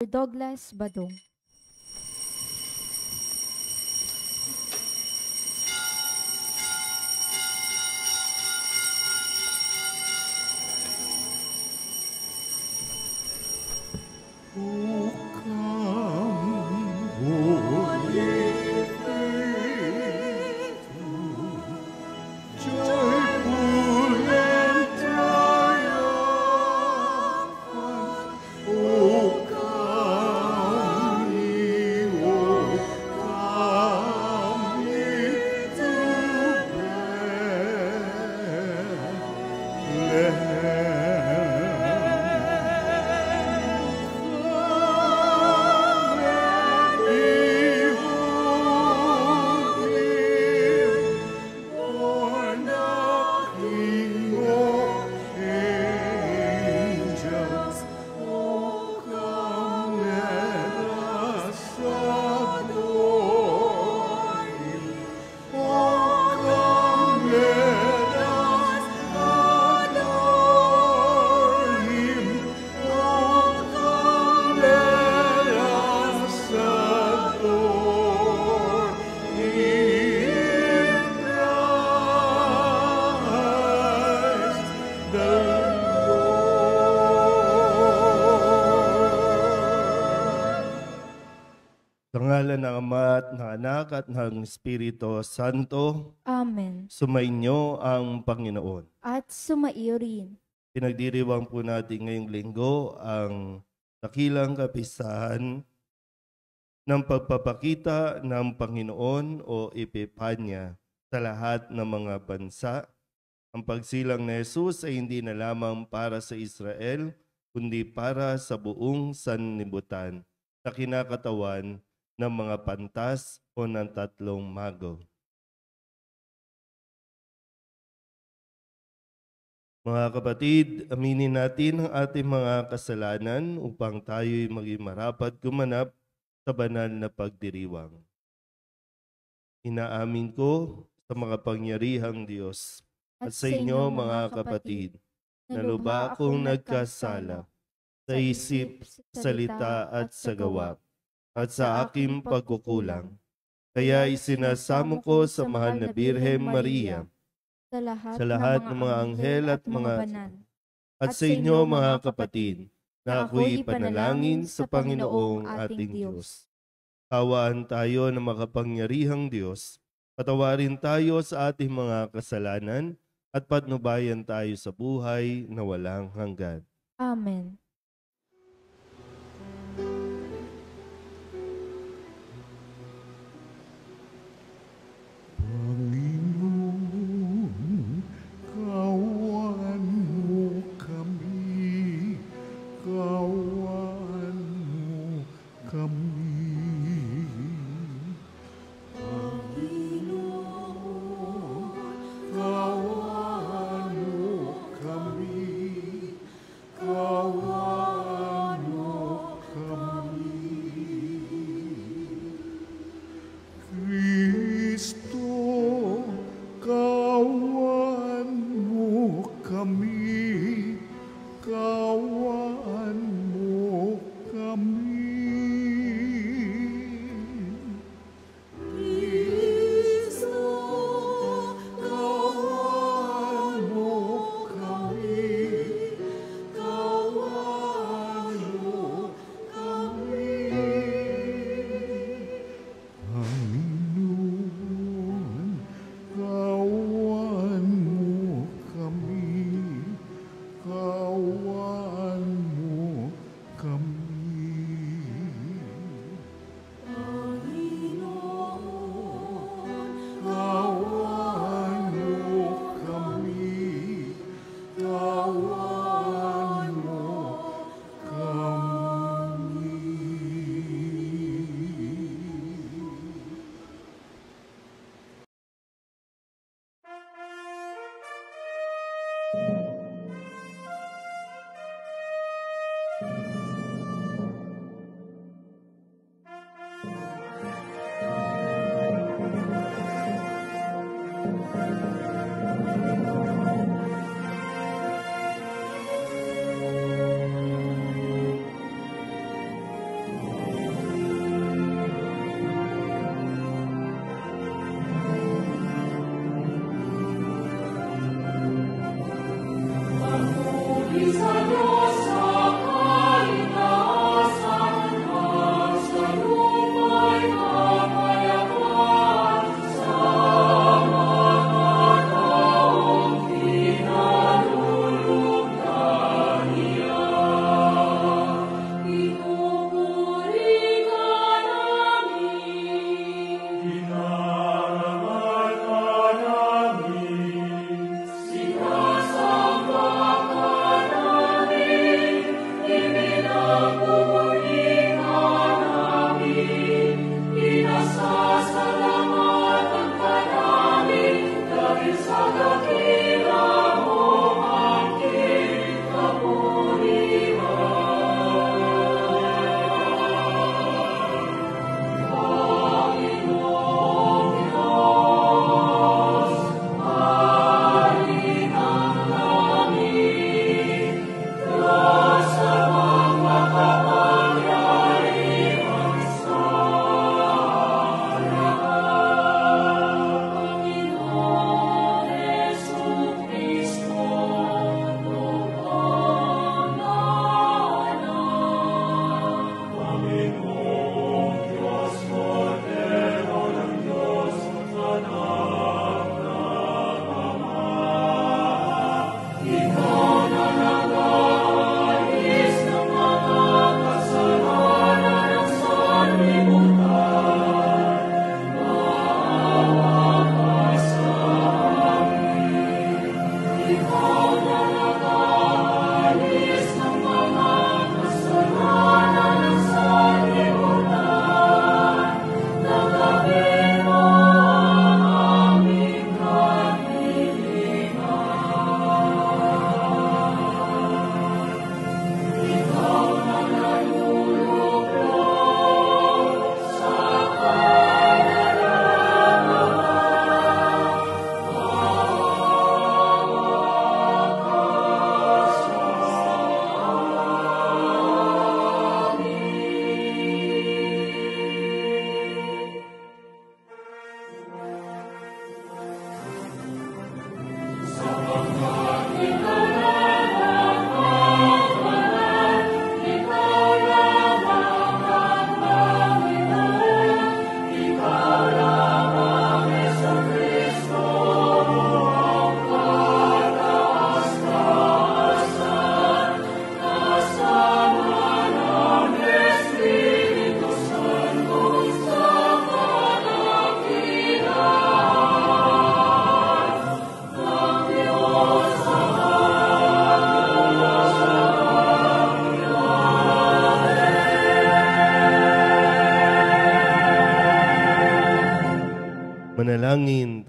Douglas Badong. Sa ngalan ng Ama at ng Anak at ng Espiritu Santo, Amen. sumainyo ang Panginoon. At sumaiyo rin. Pinagdiriwang po natin ngayong linggo ang dakilang kapistahan ng pagpapakita ng Panginoon o Epipanya sa lahat ng mga bansa. Ang pagsilang ni Jesus ay hindi na lamang para sa Israel, kundi para sa buong sanlibutan na kinakatawan ng mga pantas o ng tatlong mago. Mga kapatid, aminin natin ang ating mga kasalanan upang tayo'y maging marapat gumanap sa banal na pagdiriwang. Inaamin ko sa mga pangyarihang Diyos at sa inyo mga kapatid, na lubha akong nagkasala sa isip, salita at sa gawa, at sa aking pagkukulang. Kaya isinasamo ko sa mahal na Birhen Maria, sa lahat ng mga anghel at mga banal, at sa inyo mga kapatid, na ako'y ipanalangin sa Panginoong ating Diyos. Hawaan tayo ng makapangyarihang Diyos, patawarin tayo sa ating mga kasalanan, at patnubayan tayo sa buhay na walang hanggan. Amen. Panginoon, kawan mo kami, kawan mo kami. Panginoon, kawan mo kami, kawan mo kami. Kristo, kawan mo kami, kawan mo kami.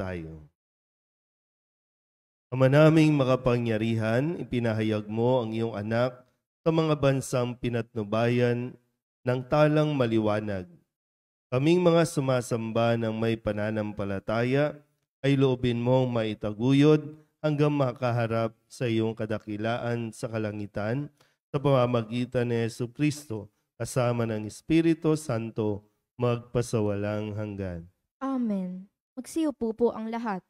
tayo. Ama naming makapangyarihan, ipinahayag mo ang iyong anak sa mga bansang pinatnubayan ng talang maliwanag. Kaming mga sumasamba ng may pananampalataya ay loobin mong maitaguyod hanggang makaharap sa iyong kadakilaan sa kalangitan sa pamamagitan ni Jesucristo kasama ng Espiritu Santo magpasawalang hanggan. Amen. Magsiupo po ang lahat.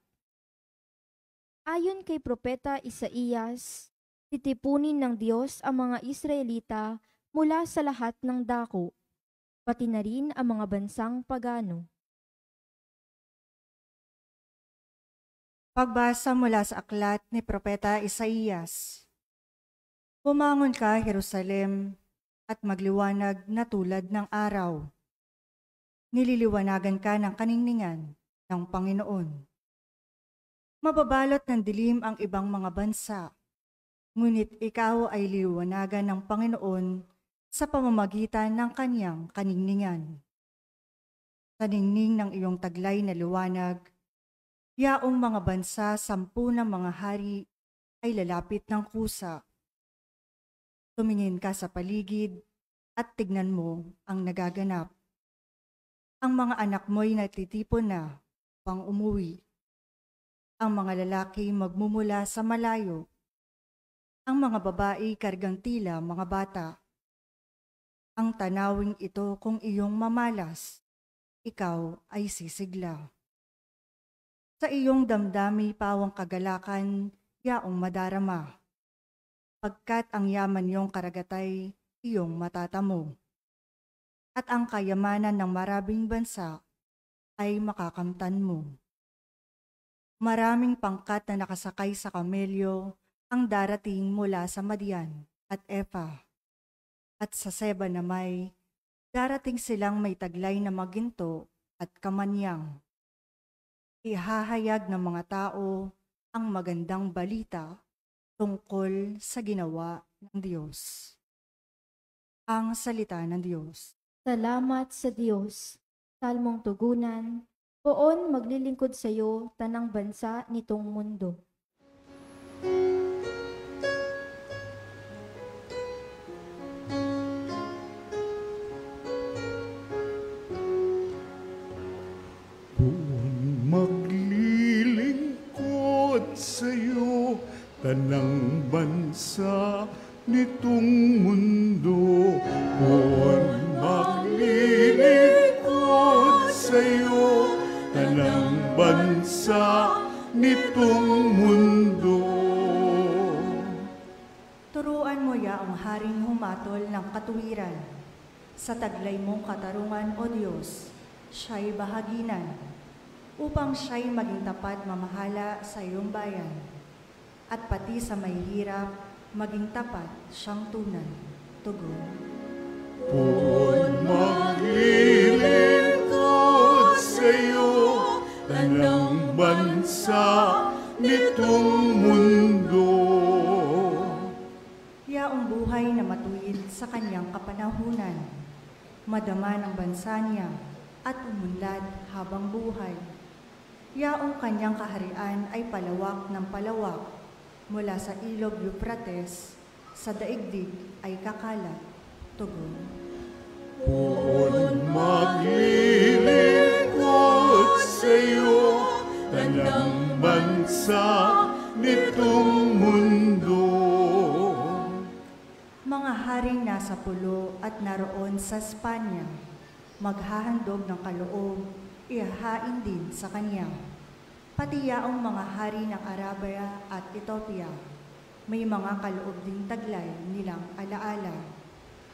Ayon kay Propeta Isaías, titipunin ng Diyos ang mga Israelita mula sa lahat ng dako, pati na rin ang mga bansang pagano. Pagbasa mula sa aklat ni Propeta Isaías. Bumangon ka, Jerusalem, at magliwanag na tulad ng araw. Nililiwanagan ka ng kaningningan ng Panginoon. Mababalot ng dilim ang ibang mga bansa, ngunit ikaw ay liliwanagan ng Panginoon sa pamamagitan ng kaniyang kaningningan. Sa ningning ng iyong taglay na liwanag, yaong mga bansa, 10 ng mga hari ay lalapit ng kusa. Tumingin ka sa paligid at tignan mo ang nagaganap. Ang mga anak mo'y natitipon na pang umuwi. Ang mga lalaki magmumula sa malayo. Ang mga babae kargang tila mga bata. Ang tanawing ito kung iyong mamalas, ikaw ay sisigla. Sa iyong damdami pawang kagalakan, yaong madarama. Pagkat ang yaman niyong karagatay, iyong matatamo. At ang kayamanan ng maraming bansa ay makakamtan mo. Maraming pangkat na nakasakay sa kamelyo ang darating mula sa Madian at Efa. At sa Seba na may, darating silang may taglay na maginto at kamanyang. Ihahayag ng mga tao ang magandang balita tungkol sa ginawa ng Diyos. Ang salita ng Diyos. Salamat sa Diyos. Salmong tugunan, poon maglilingkod sa iyo tanang bansa nitong mundo. Buwan maglilingkod sa'yo, tanang bansa nitong mundo. Buwan maglilingkod sa'yo, tanang bansa nitong mundo. Turuan mo yaong haring humatol ng katuwiran. Sa taglay mong katarungan, O Diyos, siya'y bahaginan, upang siya'y maging tapat mamahala sa iyong bayan, at pati sa may hirap, maging tapat siyang tunan. Tugon. Buwan maglilingkod sa'yo, tanang bansa nitong mundo. Yaong buhay na matuwid sa kanyang kapanahunan, madama ng bansa niya at umunlad habang buhay. Yaong kanyang kaharian ay palawak ng palawak, mula sa ilog Euphrates, sa daigdig ay kakalat. Tugon. Buwan maglilingkod sa'yo, tanang bansa nitong mundo. Mga haring nasa pulo at naroon sa Espanya, maghahandog ng kaloob, ihahain din sa kanya. Pati yaong mga hari ng Arabia at Ethiopia, may mga kaloob ding taglay nilang alaala.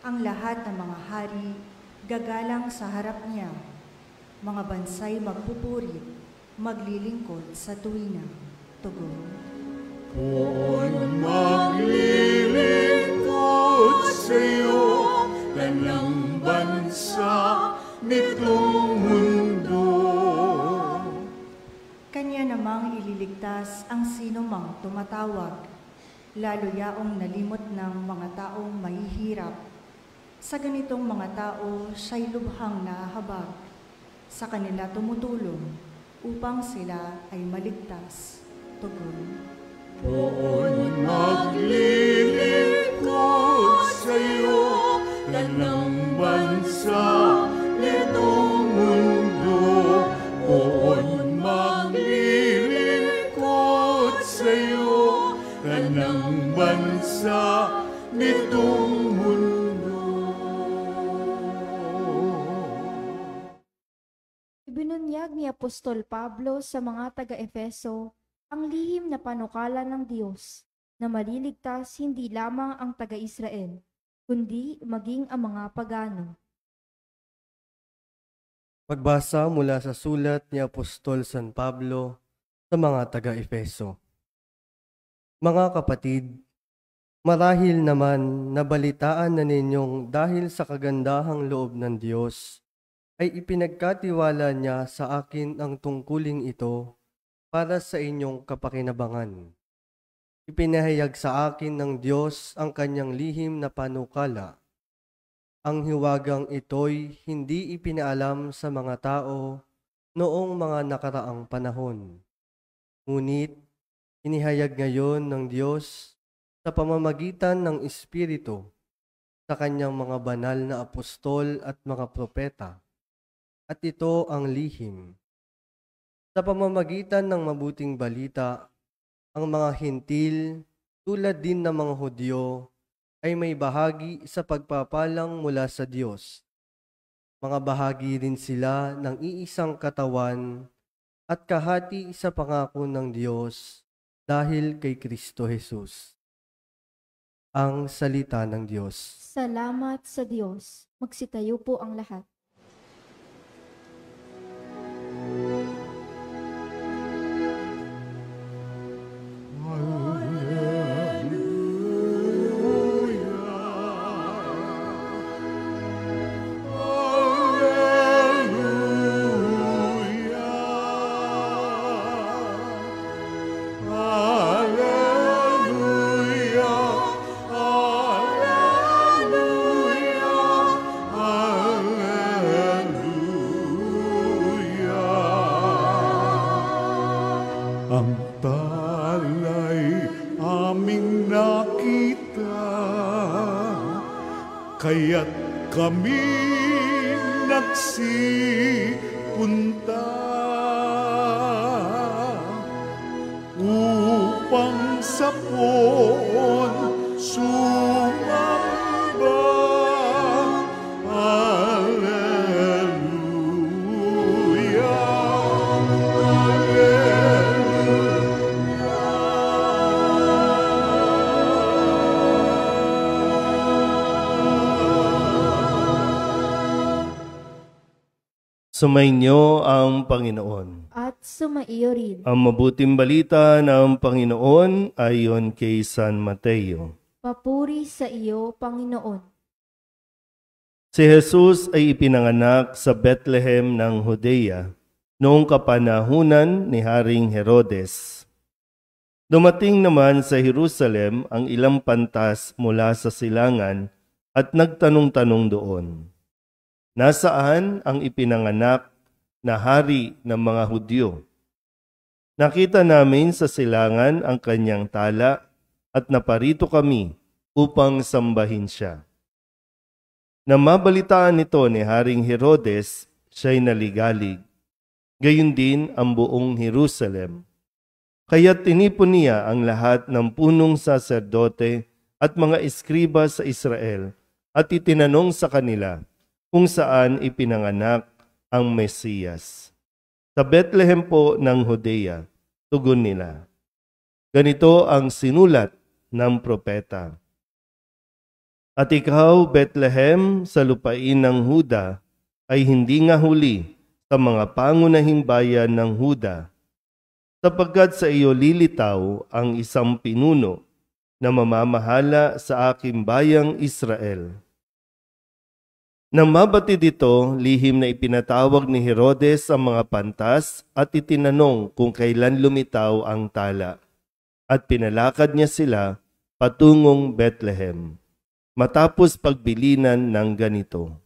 Ang lahat ng mga hari gagalang sa harap niya. Mga bansay magpupurit, maglilingkod sa tuwina. Tugon. Buwan maglilingkod sa'yo, tanang bansa nitong mundo. Kanya namang ililigtas ang sinumang tumatawag, lalo yaong nalimot ng mga taong mahihirap. Sa ganitong mga tao, siya'y lubhang nahahabag. Sa kanila tumutulong, upang sila ay maligtas. Tugon. Poon maglilingkod sa'yo, tanang bansa nitong mundo. Poon maglilingkod sa'yo, tanang bansa nitong mundo. Ibinunyag ni Apostol Pablo sa mga taga-Efeso ang lihim na panukala ng Diyos na maliligtas hindi lamang ang taga-Israel, kundi maging ang mga pagano. Pagbasa mula sa sulat ni Apostol San Pablo sa mga taga-Efeso. Mga kapatid, marahil naman nabalitaan na ninyong dahil sa kagandahang loob ng Diyos, ay ipinagkatiwala niya sa akin ang tungkuling ito para sa inyong kapakinabangan. Ipinahayag sa akin ng Diyos ang kanyang lihim na panukala. Ang hiwagang ito'y hindi ipinaalam sa mga tao noong mga nakaraang panahon. Ngunit, inihayag ngayon ng Diyos sa pamamagitan ng Espiritu sa kanyang mga banal na apostol at mga propeta. At ito ang lihim. Sa pamamagitan ng mabuting balita, ang mga hintil tulad din ng mga Hudyo ay may bahagi sa pagpapalang mula sa Diyos. Mga bahagi rin sila ng iisang katawan at kahati sa pangako ng Diyos dahil kay Kristo Jesus. Ang salita ng Diyos. Salamat sa Diyos. Magsitayo po ang lahat. Ang talay aming nakita, kaya't kami nagsipunta upang sa poon sumamba. Sumainyo ang Panginoon. At sumaiyo rin. Ang mabuting balita ng Panginoon ayon kay San Mateo. Papuri sa iyo, Panginoon. Si Jesus ay ipinanganak sa Bethlehem ng Judea noong kapanahunan ni Haring Herodes. Dumating naman sa Jerusalem ang ilang pantas mula sa silangan at nagtanong-tanong doon, nasaan ang ipinanganak na hari ng mga Hudyo? Nakita namin sa silangan ang kanyang tala at naparito kami upang sambahin siya. Nang mabalitaan nito ni Haring Herodes, siya'y naligalig. Gayon din ang buong Jerusalem. Kaya tinipon niya ang lahat ng punong saserdote at mga eskriba sa Israel at itinanong sa kanila kung saan ipinanganak ang Mesiyas. Sa Bethlehem po ng Judea, tugon nila. Ganito ang sinulat ng propeta. At ikaw, Bethlehem, sa lupain ng Huda, ay hindi nga huli sa mga pangunahing bayan ng Huda, sapagkat sa iyo lilitaw ang isang pinuno na mamamahala sa aking bayang Israel. Nang mabatid ito, lihim na ipinatawag ni Herodes ang mga pantas at itinanong kung kailan lumitaw ang tala. At pinalakad niya sila patungong Bethlehem, matapos pagbilinan ng ganito.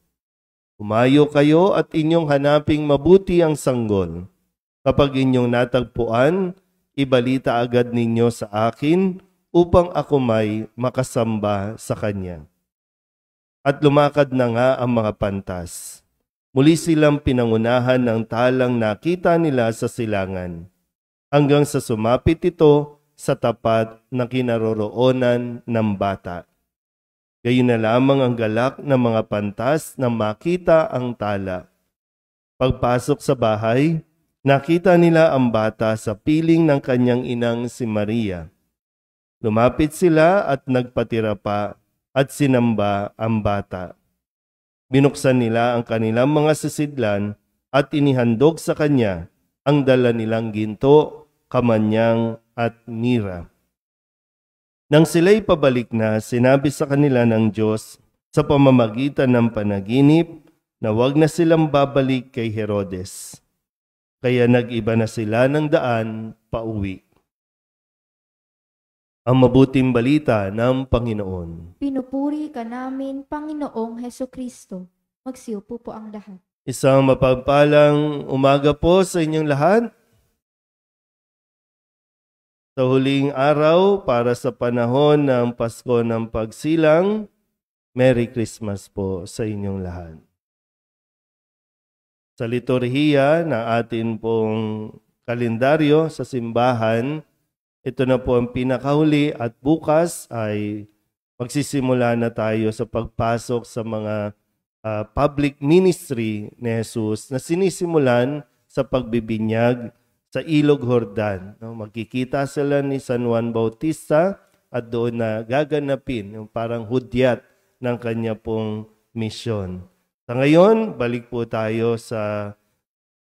Umayo kayo at inyong hanaping mabuti ang sanggol. Kapag inyong natagpuan, ibalita agad ninyo sa akin upang ako may makasamba sa kanya. At lumakad na nga ang mga pantas. Muli silang pinangunahan ng talang nakita nila sa silangan, hanggang sa sumapit ito sa tapat na kinaroroonan ng bata. Gayon na lamang ang galak ng mga pantas na makita ang tala. Pagpasok sa bahay, nakita nila ang bata sa piling ng kanyang inang si Maria. Lumapit sila at nagpatira pa at sinamba ang bata. Binuksan nila ang kanilang mga sisidlan at inihandog sa kanya ang dala nilang ginto, kamanyang at mira. Nang sila'y pabalik na, sinabi sa kanila ng Diyos sa pamamagitan ng panaginip na huwag na silang babalik kay Herodes. Kaya nag-iba na sila ng daan pauwi. Ang mabuting balita ng Panginoon. Pinupuri ka namin, Panginoong Hesukristo. Magsiupo po ang lahat. Isang mapagpalang umaga po sa inyong lahat. Sa huling araw para sa panahon ng Pasko ng Pagsilang, Merry Christmas po sa inyong lahat. Sa liturhiya ng atin pong kalendaryo sa simbahan, ito na po ang pinakahuli at bukas ay magsisimula na tayo sa pagpasok sa mga public ministry ni Jesus na sinisimulan sa pagbibinyag sa Ilog Jordan. Magkikita sila ni San Juan Bautista at doon na gaganapin yung parang hudyat ng kanya pong misyon. Sa ngayon, balik po tayo sa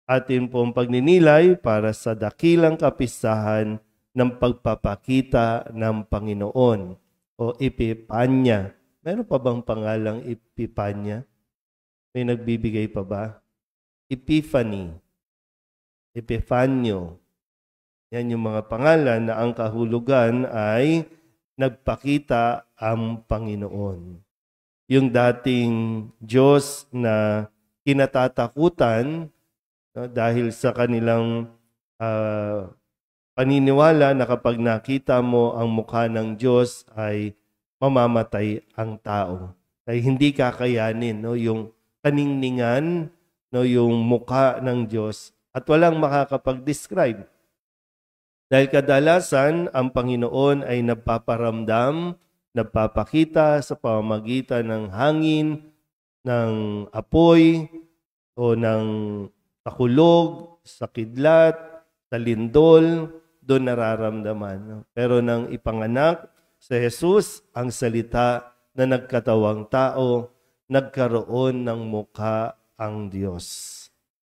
atin pong pagninilay para sa dakilang kapistahan ng pagpapakita ng Panginoon o Epipanya. Meron pa bang pangalang Epipanya? May nagbibigay pa ba? Epiphany. Epifanio. Yan yung mga pangalan na ang kahulugan ay nagpakita ang Panginoon. Yung dating Diyos na kinatatakutan dahil sa kanilang paniniwala na kapag nakita mo ang mukha ng Diyos ay mamamatay ang tao. Ay hindi kakayanin yung kaningningan, yung mukha ng Diyos at walang makakapag-describe. Dahil kadalasan ang Panginoon ay nagpaparamdam, nagpapakita sa pamamagitan ng hangin, ng apoy o ng takulog, sa kidlat, sa lindol, doon nararamdaman. Pero nang ipanganak sa Jesus, ang salita na nagkatawang tao, nagkaroon ng mukha ang Diyos.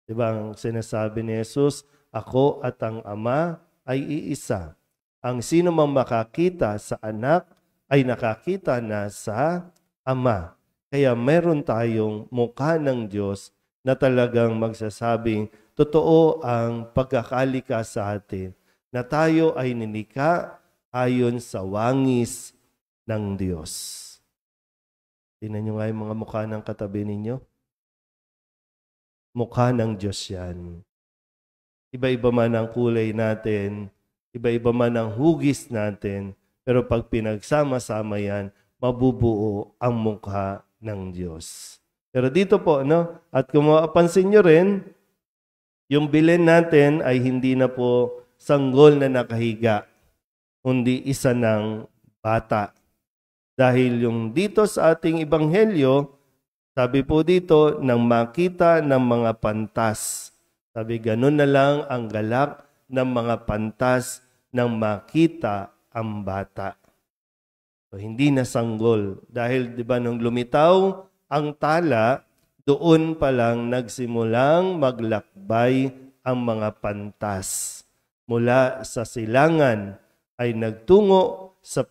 Diba ang sinasabi ni Jesus, ako at ang Ama ay iisa. Ang sino mang makakita sa anak ay nakakita na sa Ama. Kaya meron tayong mukha ng Diyos na talagang magsasabing, totoo ang pagkakalika sa atin na tayo ay nilikha ayon sa wangis ng Diyos. Tingnan nyo nga yung mga mukha ng katabi ninyo. Mukha ng Diyos yan. Iba-iba man ang kulay natin, iba-iba man ang hugis natin, pero pag pinagsama-sama yan, mabubuo ang mukha ng Diyos. Pero dito po, at kung mapapansin nyo rin, yung bilin natin ay hindi na po sanggol na nakahiga, kundi isa ng bata. Dahil yung dito sa ating ebanghelyo, sabi po dito, nang makita ng mga pantas. Sabi, ganun na lang ang galak ng mga pantas nang makita ang bata. So, hindi na sanggol. Dahil, di ba, nung lumitaw ang tala, doon pa lang nagsimulang maglakbay ang mga pantas. Mula sa silangan ay nagtungo sa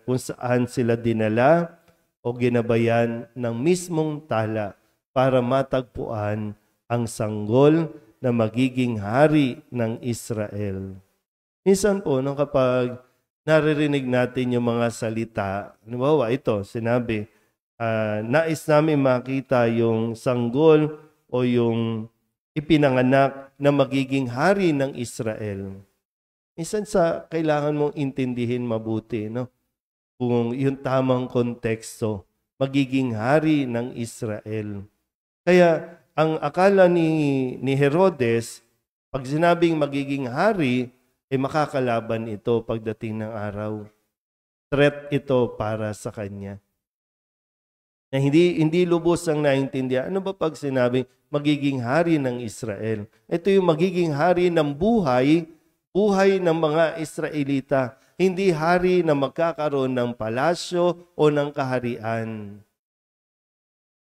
kung saan sila dinala o ginabayan ng mismong tala para matagpuan ang sanggol na magiging hari ng Israel. Minsan po, kapag naririnig natin yung mga salita, halimbawa ito, sinabi, nais namin makita yung sanggol o yung ipinanganak na magiging hari ng Israel. Minsan kailangan mong intindihin mabuti, no? Kung yung tamang konteksto, magiging hari ng Israel. Kaya ang akala ni Herodes, pag sinabing magiging hari, makakalaban ito pagdating ng araw. Threat ito para sa kanya. Na hindi lubos ang naintindihan. Ano ba pag sinabing magiging hari ng Israel? Ito yung magiging hari ng buhay ng mga Israelita. Hindi hari na magkakaroon ng palasyo o ng kaharian.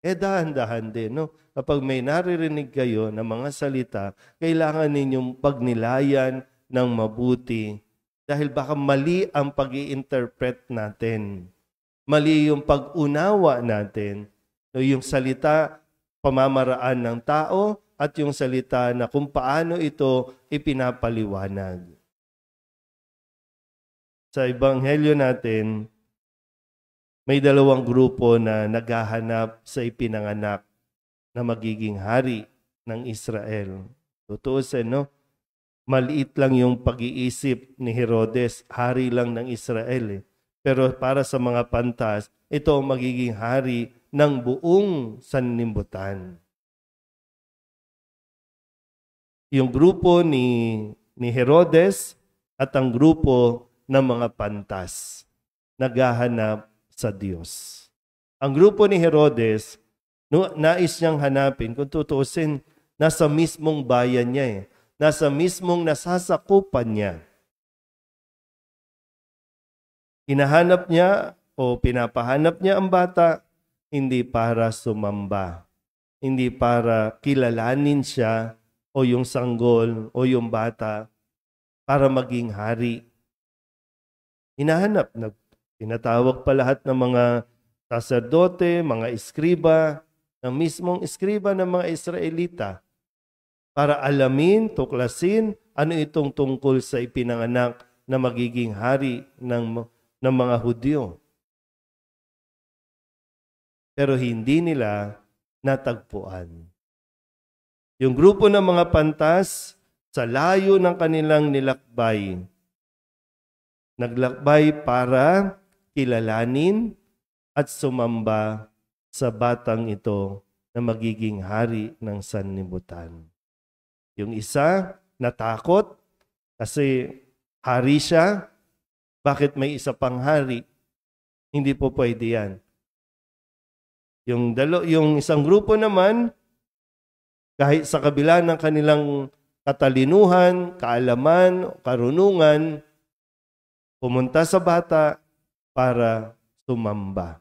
Dahan-dahan din, no? Kapag may naririnig kayo ng mga salita, kailangan ninyong pagnilayan ng mabuti. Dahil baka mali ang pag-i-interpret natin. Mali yung pag-unawa natin. No, yung salita, pamamaraan ng tao, at yung salita na kung paano ito ipinapaliwanag. Sa Ebanghelyo natin, may dalawang grupo na naghahanap sa ipinanganak na magiging hari ng Israel. Tutuusin, no? Maliit lang yung pag-iisip ni Herodes, hari lang ng Israel. Pero para sa mga pantas, ito ang magiging hari ng buong sanlibutan. Yung grupo ni Herodes at ang grupo ng mga pantas naghahanap sa Diyos. Ang grupo ni Herodes, nais niyang hanapin, kung tutuusin, nasa mismong bayan niya nasa mismong nasasakupan niya. Hinahanap niya o pinapahanap niya ang bata, hindi para sumamba, hindi para kilalanin siya o yung sanggol o yung bata para maging hari. Hinahanap, tinatawag pa lahat ng mga saserdote, mga eskriba, ng mismong eskriba ng mga Israelita para alamin, tuklasin ano itong tungkol sa ipinanganak na magiging hari ng mga Hudyo. Pero hindi nila natagpuan. Yung grupo ng mga pantas, sa layo ng kanilang nilakbay, naglakbay para kilalanin at sumamba sa batang ito na magiging hari ng sanlibutan. Yung isa, natakot kasi hari siya. Bakit may isa pang hari? Hindi po pwede yan. Yung isang grupo naman, kahit sa kabila ng kanilang katalinuhan, kaalaman, karunungan, pumunta sa bata para sumamba.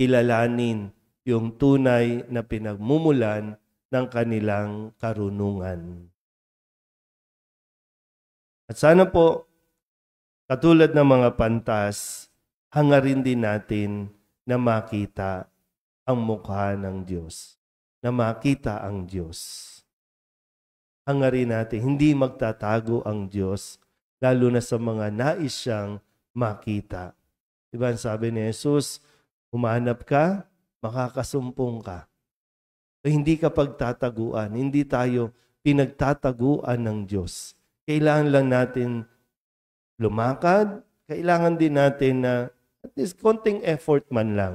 Kilalanin yung tunay na pinagmumulan ng kanilang karunungan. At sana po, katulad ng mga pantas, hangarin din natin na makita ang mukha ng Diyos, na makita ang Diyos. Hangarin natin, hindi magtatago ang Diyos, lalo na sa mga nais siyang makita. Diba ang sabi ni Jesus, humanap ka, makakasumpong ka. So, hindi ka pagtataguan, hindi tayo pinagtataguan ng Diyos. Kailangan lang natin lumakad, kailangan din natin na at least konting effort man lang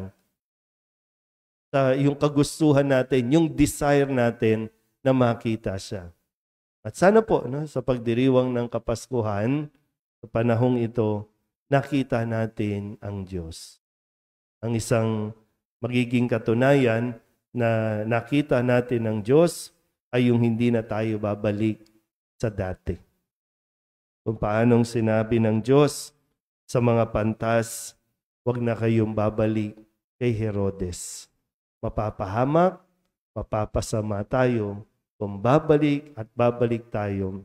sa yung kagustuhan natin, yung desire natin na makita siya. At sana po, sa pagdiriwang ng Kapaskuhan, sa panahong ito, nakita natin ang Diyos. Ang isang magiging katunayan na nakita natin ang Diyos ay yung hindi na tayo babalik sa dati. Kung paanong sinabi ng Diyos sa mga pantas, huwag na kayong babalik kay Herodes. Mapapahamak, mapapasama tayo kung babalik at babalik tayo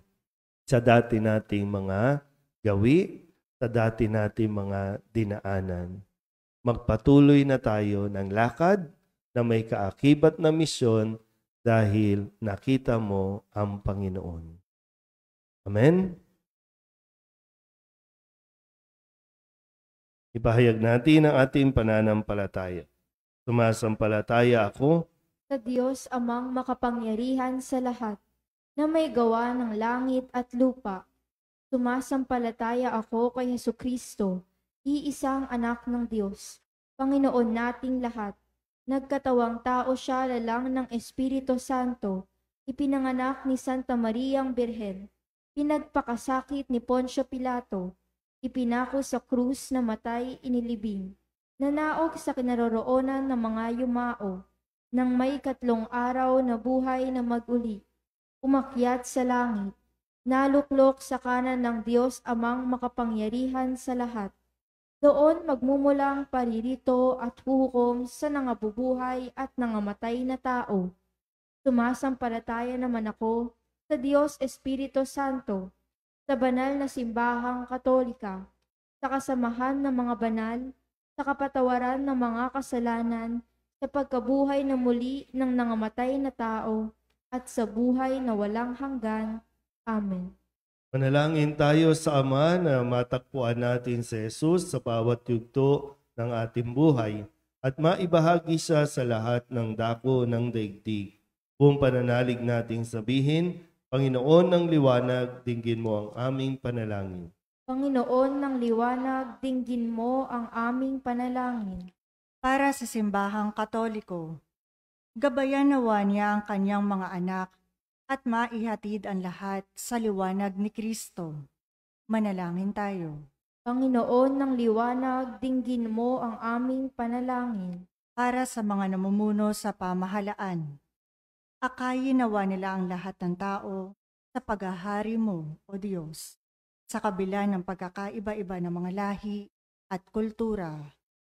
sa dati nating mga gawi, sa dati nating mga dinaanan. Magpatuloy na tayo ng lakad na may kaakibat na misyon dahil nakita mo ang Panginoon. Amen? Ipahayag natin ang ating pananampalataya. Sumasampalataya ako sa Diyos amang makapangyarihan sa lahat, na may gawa ng langit at lupa. Sumasampalataya ako kay Hesukristo, iisang anak ng Diyos, Panginoon nating lahat. Nagkatawang tao siya lalang ng Espiritu Santo, ipinanganak ni Santa Mariang Birhen, pinagpakasakit ni Poncio Pilato, ipinako sa krus na matay inilibing, nanaog sa kinaroroonan ng mga yumao, nang may 3 araw na buhay na mag-uli, umakyat sa langit, naluklok sa kanan ng Diyos amang makapangyarihan sa lahat. Doon magmumulang paririto at huhukom sa nangabubuhay at nangamatay na tao. Sumasampalataya naman ako sa Diyos Espiritu Santo, sa banal na simbahang katolika, sa kasamahan ng mga banal, sa kapatawaran ng mga kasalanan, sa pagkabuhay na muli ng nangamatay na tao, at sa buhay na walang hanggan. Amen. Manalangin tayo sa Ama na matakpuan natin si Jesus sa bawat yugto ng ating buhay at maibahagi siya sa lahat ng dako ng daigdig. Buong pananalig nating sabihin, Panginoon ng liwanag, dinggin mo ang aming panalangin. Panginoon ng liwanag, dinggin mo ang aming panalangin. Para sa simbahang katoliko, gabayan nawa niya ang kanyang mga anak at maihatid ang lahat sa liwanag ni Kristo. Manalangin tayo. Panginoon ng liwanag, dinggin mo ang aming panalangin. Para sa mga namumuno sa pamahalaan, akayin nawa nila ang lahat ng tao sa paghahari mo, O Diyos, sa kabila ng pagkakaiba-iba ng mga lahi at kultura.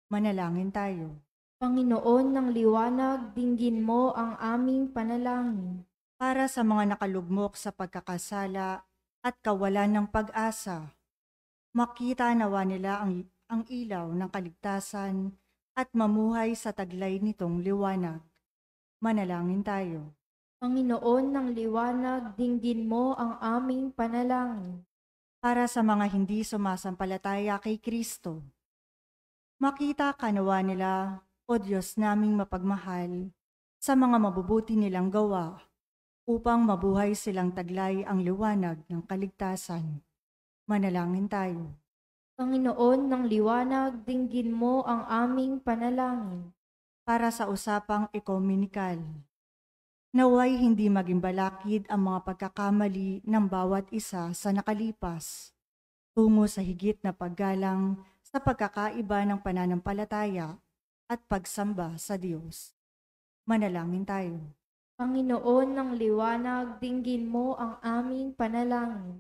Manalangin tayo. Panginoon ng liwanag, dinggin mo ang aming panalangin. Para sa mga nakalugmok sa pagkakasala at kawalan ng pag-asa, makita nawa nila ang ilaw ng kaligtasan at mamuhay sa taglay nitong liwanag. Manalangin tayo. Panginoon ng liwanag, dinggin mo ang aming panalangin. Para sa mga hindi sumasampalataya kay Kristo, makita ka nawa nila, O Diyos naming mapagmahal, sa mga mabubuti nilang gawa, upang mabuhay silang taglay ang liwanag ng kaligtasan. Manalangin tayo. Panginoon ng liwanag, dinggin mo ang aming panalangin. Para sa usapang ekomunikal, naway hindi maging balakid ang mga pagkakamali ng bawat isa sa nakalipas, tungo sa higit na paggalang sa pagkakaiba ng pananampalataya at pagsamba sa Diyos. Manalangin tayo. Panginoon ng liwanag, dinggin mo ang aming panalangin.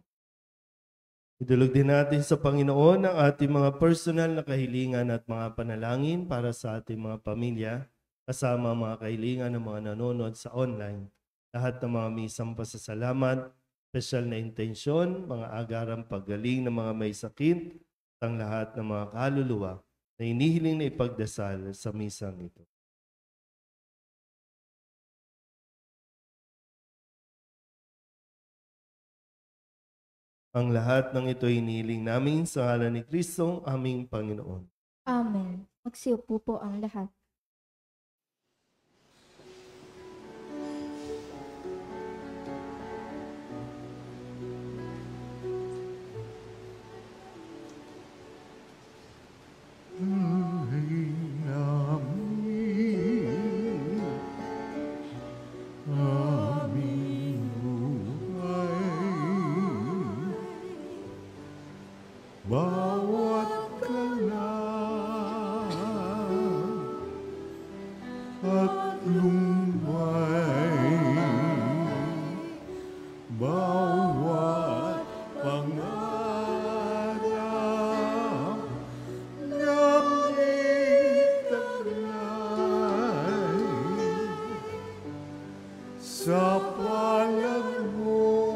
Idulog din natin sa Panginoon ang ating mga personal na kahilingan at mga panalangin para sa ating mga pamilya, kasama mga kahilingan ng mga nanonood sa online. Lahat ng mga misang pasasalamat, special na intensyon, mga agarang paggaling ng mga may sakit, at ang lahat ng mga kaluluwa na inihiling na ipagdasal sa misang ito. Ang lahat ng ito inihiling namin sa ngalan ni Kristo, aming Panginoon. Amen. Magsiupo po ang lahat. Bawat kalan at lumbay, bawat pangarap ng itaglay, sa palad mo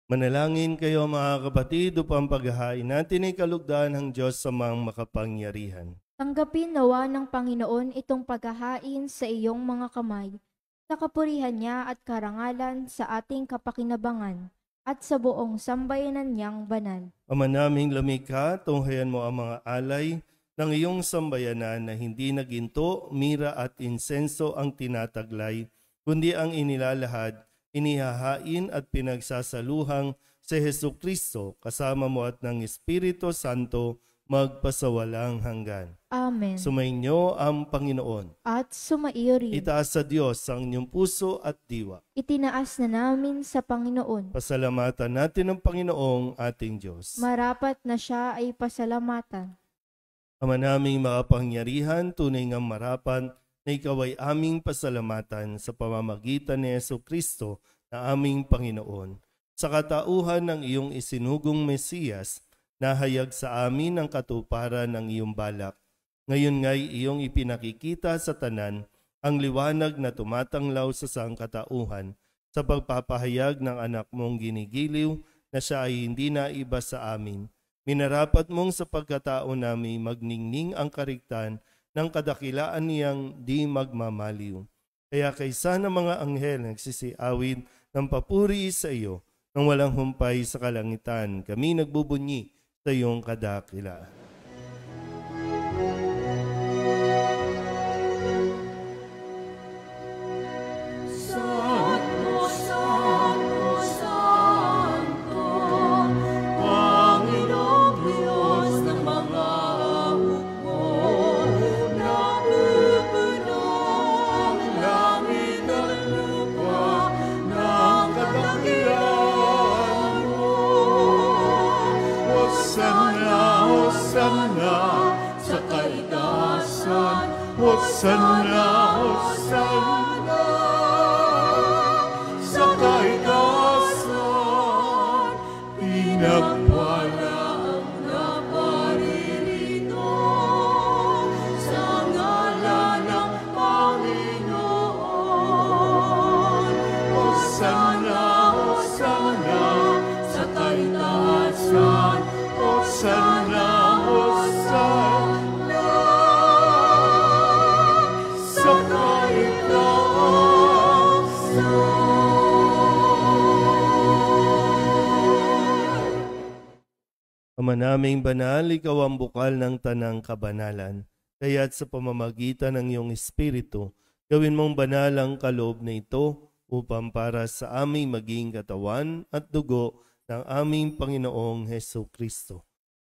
Manalangin kayo mga kapatid upang paghahain natin ay kalugdan ng Diyos sa mga makapangyarihan. Tanggapin nawa ng Panginoon itong paghahain sa iyong mga kamay sa kapurihan niya at karangalan sa ating kapakinabangan at sa buong sambayanan niyang banal. Ama naming lumikha, tunghayan mo ang mga alay ng iyong sambayanan na hindi na ginto, mira at insenso ang tinataglay, kundi ang inilalahad, inihahain at pinagsasaluhang si Jesucristo kasama mo at ng Espiritu Santo magpasawalang hanggan. Amen. Sumainyo ang Panginoon. At sumaiyo rin. Itaas sa Diyos ang inyong puso at diwa. Itinaas na namin sa Panginoon. Pasalamatan natin ang Panginoong ating Diyos. Marapat na siya ay pasalamatan. Ama naming makapangyarihan, tunay ngang marapan na ikaw ay aming pasalamatan sa pamamagitan ni Jesucristo na aming Panginoon. Sa katauhan ng iyong isinugong Mesiyas, nahayag sa amin ang katuparan ng iyong balak. Ngayon nga'y iyong ipinakikita sa tanan ang liwanag na tumatanglaw sa sangkatauhan sa pagpapahayag ng anak mong ginigiliw na siya ay hindi na iba sa amin. Minarapat mong sa pagkatao namin magningning ang kariktan ng kadakilaan niyang di magmamaliw. Kaya kaysa ng mga anghel nagsisiawid ng papuri sa iyo, nang walang humpay sa kalangitan, kami nagbubunyi sa iyong kadakilaan. Hosanna, Hosanna, sa kaitasan, pinagpala ang naparirito, sa ngalan ng Panginoon. Hosanna, Hosanna, sa kaitasan, Hosanna, Hosanna. Ama naming banal, ikaw ang bukal ng tanang kabanalan. Kaya't sa pamamagitan ng iyong Espiritu, gawin mong banal ang kaloob na ito upang para sa aming maging katawan at dugo ng aming Panginoong Jesucristo.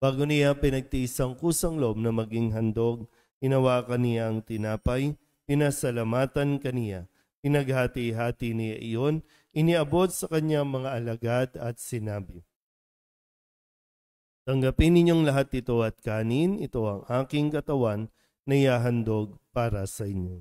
Bago niya pinagtiis ang kusang loob na maging handog, hinawakan niya ang tinapay, pinasalamatan kaniya, pinaghati-hati niya iyon, iniabot sa kanyang mga alagad at sinabi, tanggapin ninyong lahat ito at kanin, ito ang aking katawan na ihahandog para sa inyo.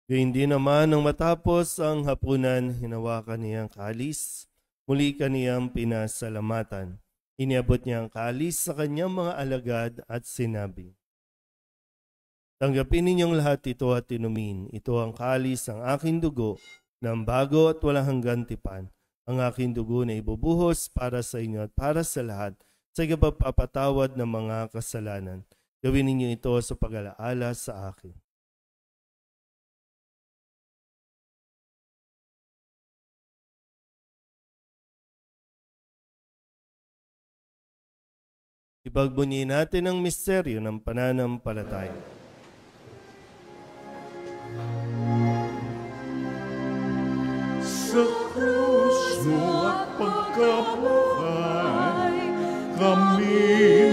Gayun din naman nang matapos ang hapunan, hinawakan niyang kalis, muli kaniyang pinasalamatan. Iniabot niya ang kalis sa kanyang mga alagad at sinabi, tanggapin ninyong lahat ito at inumin. Ito ang kalis ng aking dugo ng bago at walang hanggang tipan. Ang aking dugo na ibubuhos para sa inyo at para sa lahat sa ikapagpapatawad ng mga kasalanan. Gawin ninyo ito sa pag-alaala sa akin. Ipagbunyi natin ang misteryo ng pananampalataya. Sa krus mo at pagkabuhay, kami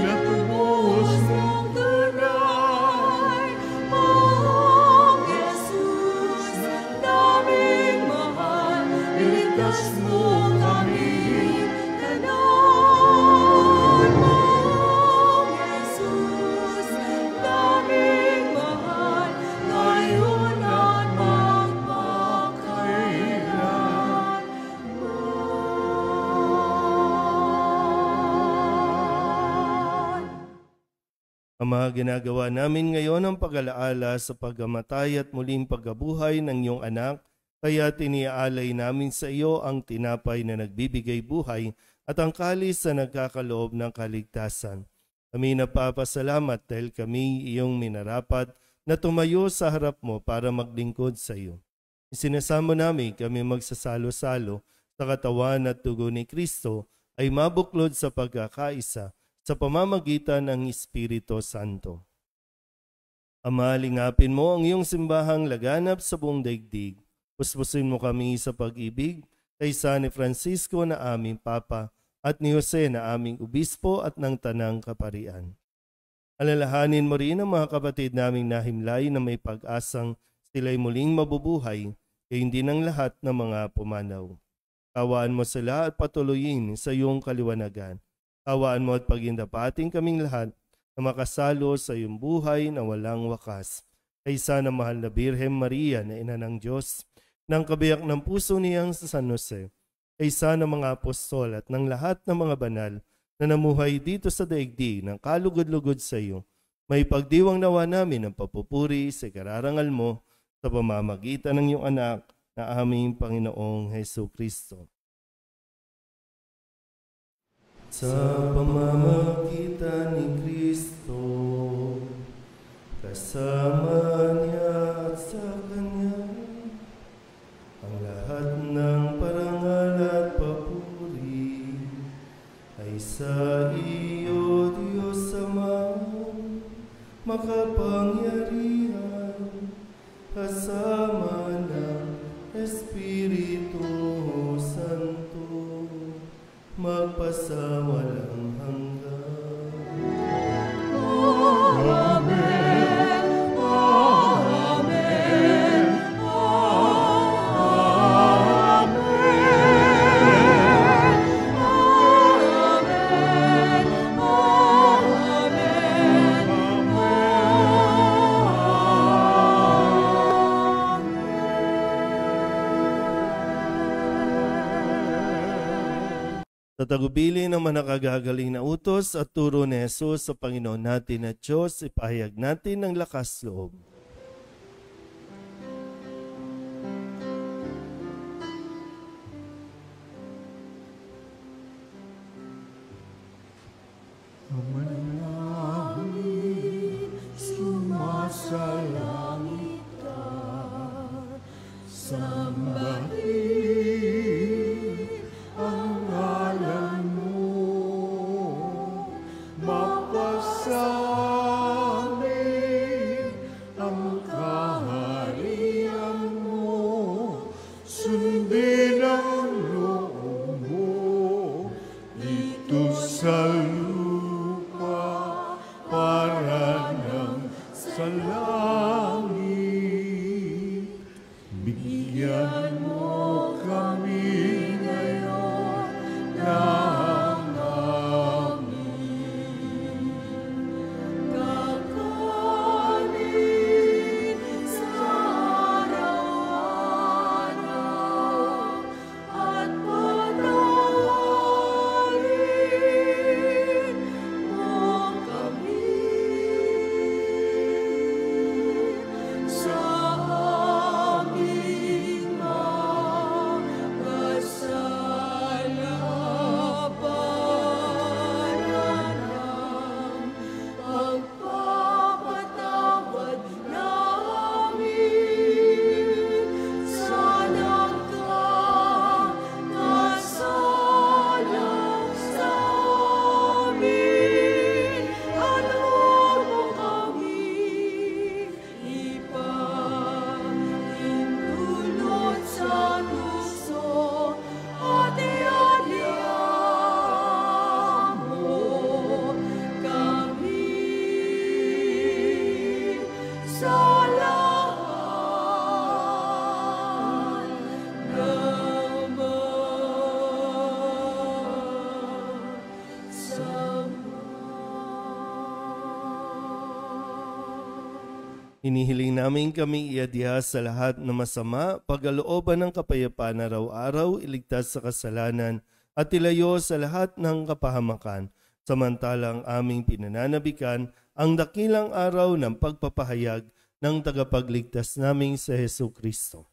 natubos mong tunay. Ang Jesus naming mahal, iligtas mo kami tanan. Ang Jesus naming mahal, ngayon at magpakailan. Ama, ginagawa namin ngayon ang pag-alaala sa pagkamatay at muling pagkabuhay ng iyong anak Kaya tiniaalay namin sa iyo ang tinapay na nagbibigay buhay at ang kalis na nagkakaloob ng kaligtasan. Kami napapasalamat dahil kami iyong minarapat na tumayo sa harap mo para maglingkod sa iyo. Isinasamo namin kami magsasalo-salo sa katawan at dugo ni Kristo ay mabuklod sa pagkakaisa sa pamamagitan ng Espiritu Santo. Ama, lingapin mo ang iyong simbahang laganap sa buong daigdig. Puspusin mo kami sa pag-ibig kay San Francisco na aming Papa at ni Jose na aming Obispo at ng Tanang Kaparian. Alalahanin mo rin ang mga kapatid naming nahimlay na may pag-asang sila'y muling mabubuhay kay hindi ng lahat ng mga pumanaw. Kawaan mo sila at patuloyin sa iyong kaliwanagan. Kawaan mo at pagindapating kaming lahat na makasalo sa iyong buhay na walang wakas. Kaysa na mahal na Birhen Maria na ina ng Diyos, ng kabiyak ng puso niyang sa San Jose, kaysa ng mga apostol at ng lahat ng mga banal na namuhay dito sa daigdig ng kalugod-lugod sa iyo, may pagdiwang nawa namin ang papupuri sa kararangal mo sa pamamagitan ng iyong anak na aming Panginoong Hesu Kristo. Sa pamamagitan ni Kristo, kasama niya at sa Kanya, ang lahat ng parangal at papuri ay sa iyo, Diyos Ama, makapangyarihan, kasama ng Espiritu Santo, magpasawalang hanggan. Amen. Amen. Sa tagubilin ng manakagagaling na utos at turo ni Jesus sa Panginoon natin at Diyos, ipahayag natin ng lakas loob. Manangin, sumasalangit ka, sambahin ang ngalan mo, mapasamin ang kaharian mo, sundin ang loob mo dito sa lupa para nang sa langit. Bigyan mo kami ngayon ng amin kakanin sa araw-araw at patawarin mo kami sa aming mga kasalanan para ng pagpapatawad namin sa nagkakasalang sa amin. Ano mo kami ipahintulot sa tukso at iadya mo kami sa lahat ng masama. Hinihiling namin kami iadya sa lahat ng masama, pagkalooban ng kapayapaan araw-araw, iligtas sa kasalanan at ilayo sa lahat ng kapahamakan. Samantalang aming pinananabikan ang dakilang araw ng pagpapahayag ng tagapagligtas naming sa Hesu Kristo.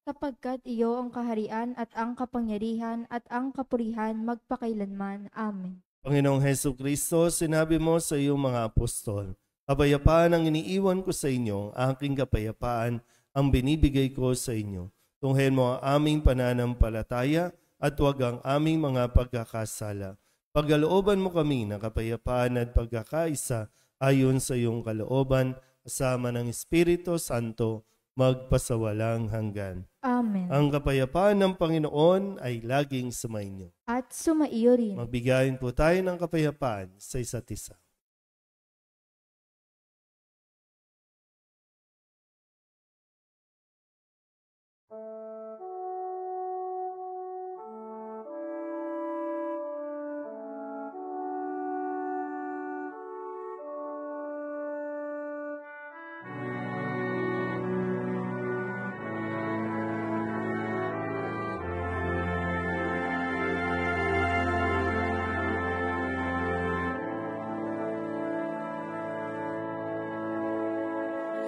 sapagkat iyo ang kaharian at ang kapangyarihan at ang kapurihan magpakailanman. Amen. Panginoong Hesus Kristo, sinabi mo sa iyong mga apostol, kapayapaan ang iniiwan ko sa inyo, aking kapayapaan ang binibigay ko sa inyo. Tunghayan mo ang aming pananampalataya at huwag ang aming mga pagkakasala. Pagkalooban mo kami ng kapayapaan at pagkakaisa ayon sa iyong kalooban, kasama ng Espiritu Santo, magpasawalang hanggan. Amen. Ang kapayapaan ng Panginoon ay laging sumainyo. At sumaiyo rin. Magbigayin po tayo ng kapayapaan sa isa't isa.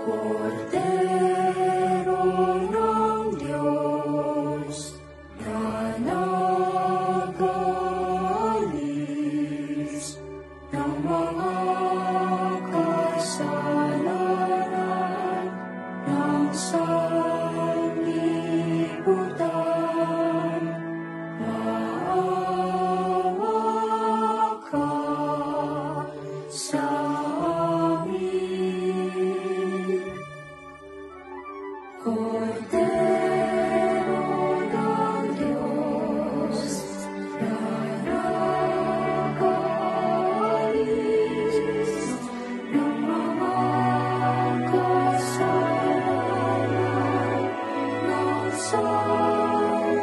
Cordero ng Diyos, na nag-aalis ng mga kasalanan ng sanlibutan, maawa ka sa amin. Cordero ng Diyos, na nag-aalis ng mga kasalanan ng sanlibutan,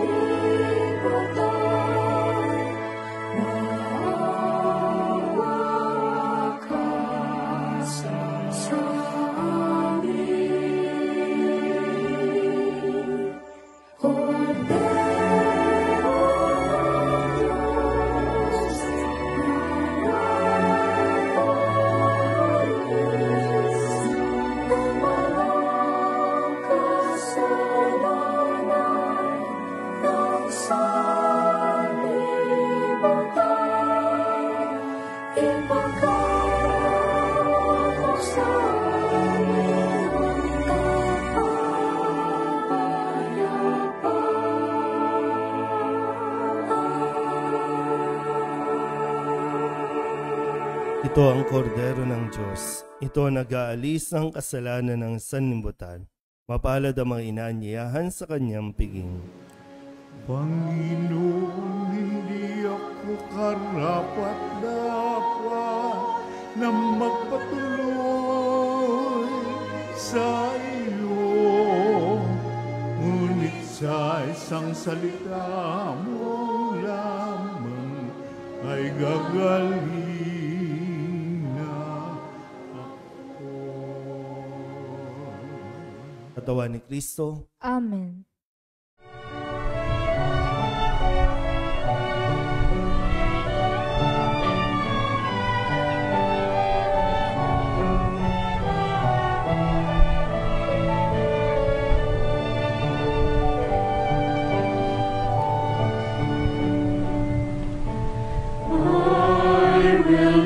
maawa ka sa amin. Ito ang kordero ng Diyos. Ito ang nag-aalis ng kasalanan ng sanlibutan. Mapalad ang mga inaanyayahan sa kanyang piging. Panginoon, hindi ako karapat-dapat na magpatuloy sa iyo. Ngunit sa isang salita mo lamang ay gagaling na ako. Katawan ni Kristo. Amen.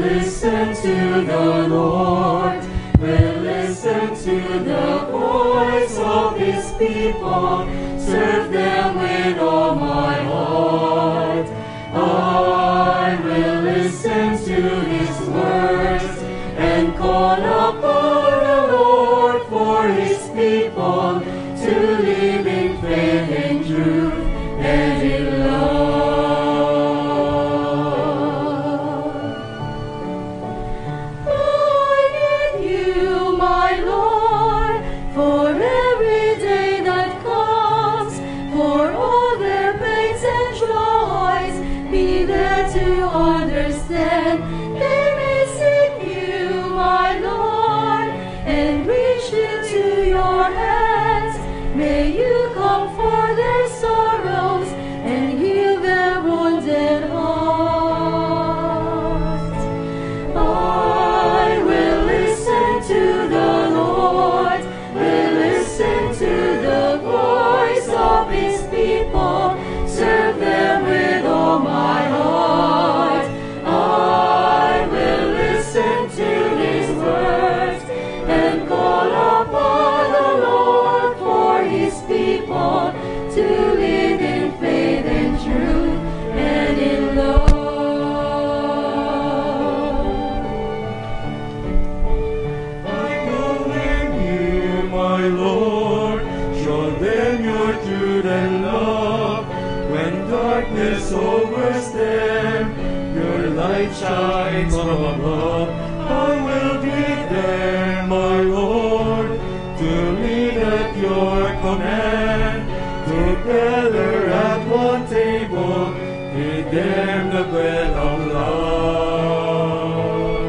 Listen to the Lord, will listen to the voice of His people, serve them with all my heart. I will listen to His words and call upon the Lord for His people to live in faith and truth and in love. To understand light shines from above, I will be there, my Lord, to lead at your command. Together at one table, eat there the bread of love.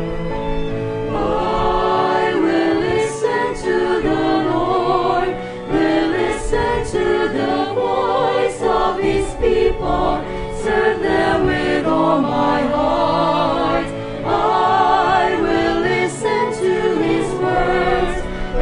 I will listen to the Lord, will listen to the voice of his people, serve them with all my heart. I will listen to his words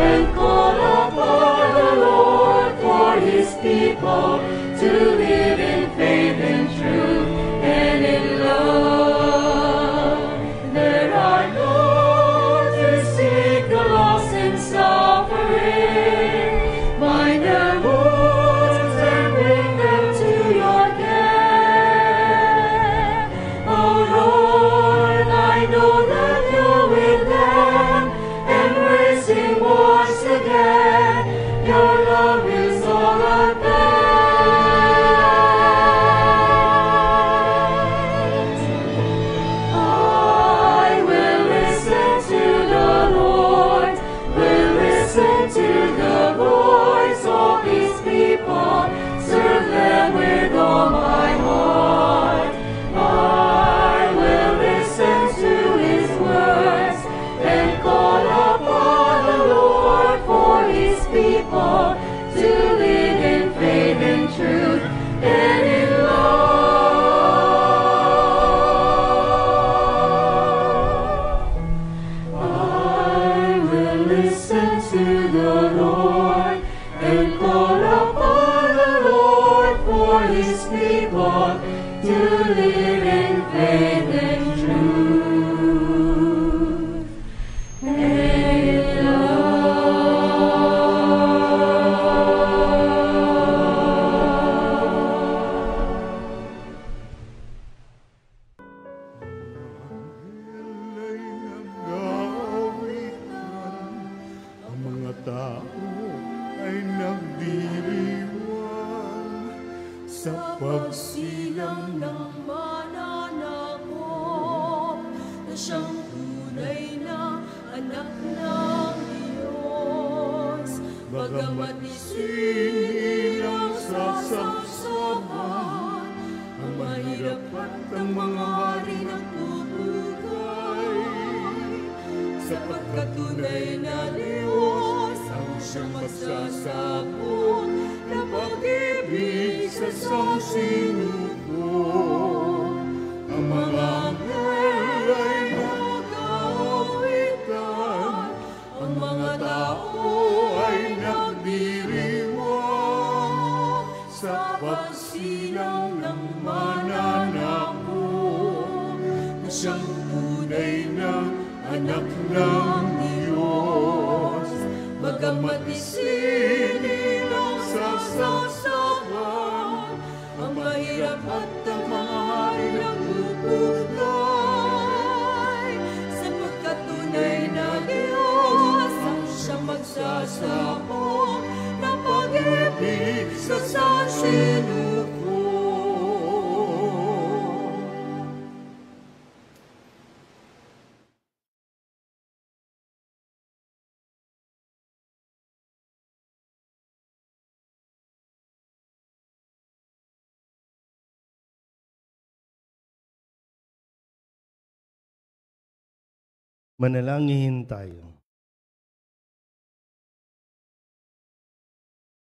and call upon the Lord for his people to live in faith and truth and in love. There are those who seek the lost and suffering, bind their wounds and bring them to your care. Oh Lord, I know that you're with them, embracing once again. Your love is all I beg. I will listen to the Lord, will listen to the voice of his people, serve them with all my heart. I will listen to his words and call upon the Lord for his people to live in faith and truth and in love. I will listen to the Lord and call upon the Lord for his people to live in faith and truth and in Ilay nag-awitan, ang mga tao ay nagdiriwang sa pagsilang ng mananakop na siyang tunay na anak ng Diyos. Bagamat isinilang sa saksaban, ang mahirap at ang mga hari nagpupugay, sapagkat tunay na Diyos ang siyang magsasapot na pag-ibig sa sangsinuko. Ang mga anghel ay nag-aawitan, ang mga tao ay nagdiriwang sa pagsilang ng mananakop na siyang tunay na anak ng Diyos. Bagamat isinilang sa saksakan, ang mahirap at ang mga hari nagpupugay, sapagkat tunay na Diyos ang siyang magsasapot na pag-ibig sa sangsinuko. Manalangin tayo.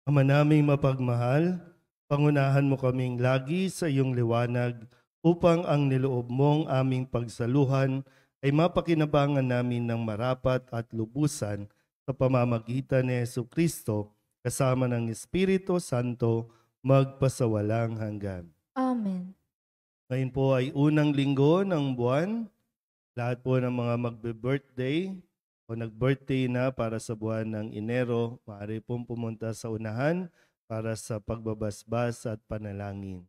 Ama naming mapagmahal, pangunahan mo kaming lagi sa iyong liwanag upang ang niloob mong aming pagsaluhan ay mapakinabangan namin ng marapat at lubusan sa pamamagitan ni Jesucristo kasama ng Espiritu Santo magpasawalang hanggan. Amen. Ngayon po ay unang linggo ng buwan. Lahat po ng mga magbe-birthday o nag-birthday na para sa buwan ng Enero, maaari pong pumunta sa unahan para sa pagbabasbas at panalangin.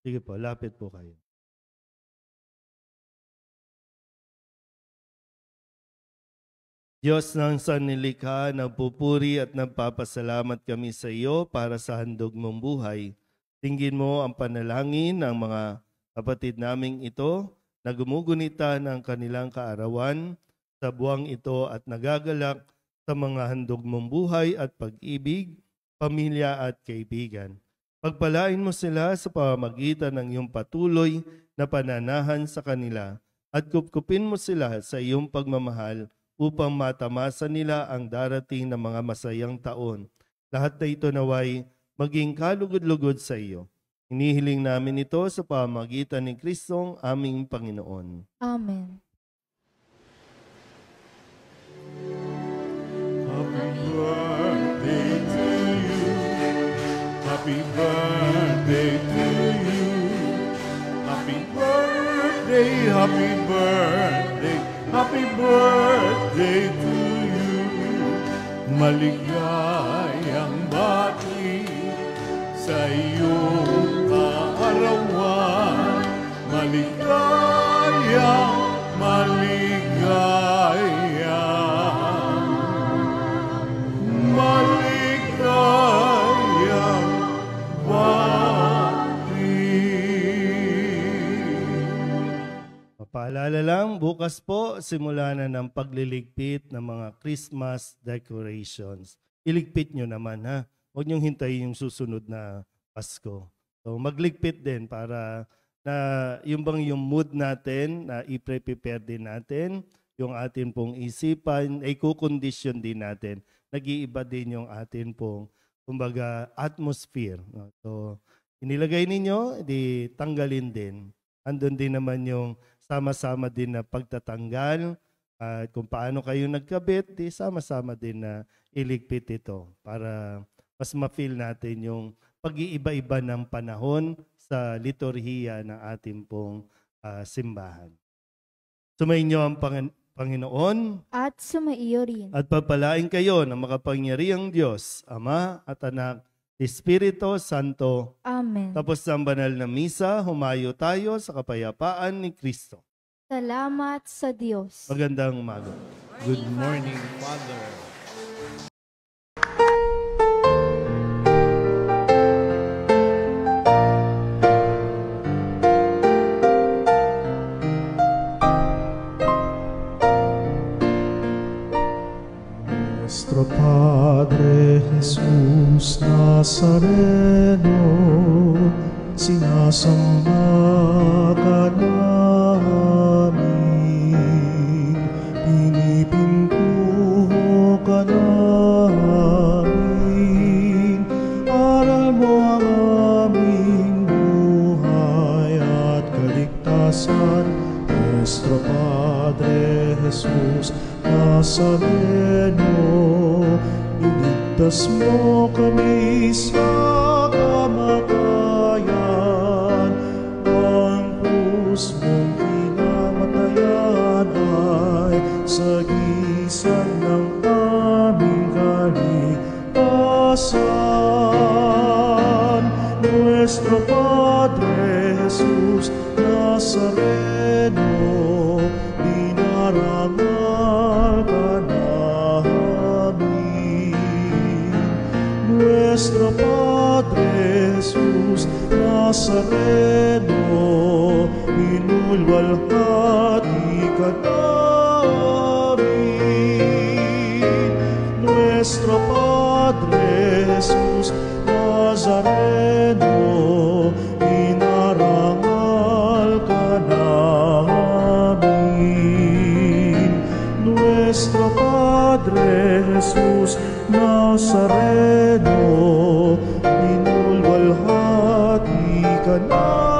Sige po, lapit po kayo. Diyos ng sanlilikha, nagpupuri at nagpapasalamat kami sa iyo para sa handog mong buhay. Tingin mo ang panalangin ng mga kapatid naming ito na gumugunita ng kanilang kaarawan sa buwang ito at nagagalak sa mga handog mong buhay at pag-ibig, pamilya at kaibigan. Pagpalain mo sila sa pamamagitan ng iyong patuloy na pananahan sa kanila at kupkupin mo sila sa iyong pagmamahal upang matamasa nila ang darating na mga masayang taon. Lahat na ito naway maging kalugod-lugod sa iyo. Hinihiling namin ito sa pamamagitan ni Kristong aming Panginoon. Amen. Happy birthday to you. Happy birthday to you. Happy birthday, happy birthday, happy birthday to you. Maligayang bati sa iyong kaarawan. Maligayang, maligayang, maligayang bati. Paalala lang, bukas po simula na ng pagliligpit ng mga Christmas decorations. Iligpit nyo naman ha. Huwag niyong hintayin yung susunod na Pasko. So magligpit din para na yung mood natin na i-prepare din natin, yung atin pong isipan, ay kukondisyon din natin. Nag-iiba din yung atin pong, kumbaga, atmosphere. No? So inilagay ninyo, di tanggalin din. Andun din naman yung sama-sama din na pagtatanggal at kung paano kayo nagkabit, di sama-sama din na iligpit ito para mas ma-feel natin yung pag-iiba-iba ng panahon sa liturhiya ng ating pong simbahan. Sumainyo ang Panginoon At sumaiyo rin. at papalain kayo ng makapangyarihang Diyos, Ama at Anak, Espiritu Santo. Amen. Tapos ang banal na misa, humayo tayo sa kapayapaan ni Kristo. Salamat sa Diyos. Magandang umaga. Good morning, Father. Nuestro Padre Jesús Nazareno, sinasamba ka namin, pinipintuho ka namin, aral mo ang aming buhay at kaligtasan. Nuestro Padre Jesús Nazareno, iligtas mo kami sa kamatayan. Ang krus mong pinamatayan ay sagisag ng aming kaligtasan. Nuestro Padre Jesus Nazareno, dinarangal ka namin. Nuestro Padre Jesus Nazareno, minulwalhati ka namin. Nuestro Padre Jesus Nazareno, dinarangal ka namin. Nuestro Padre Jesus Nazareno, minulwalhati ka namin.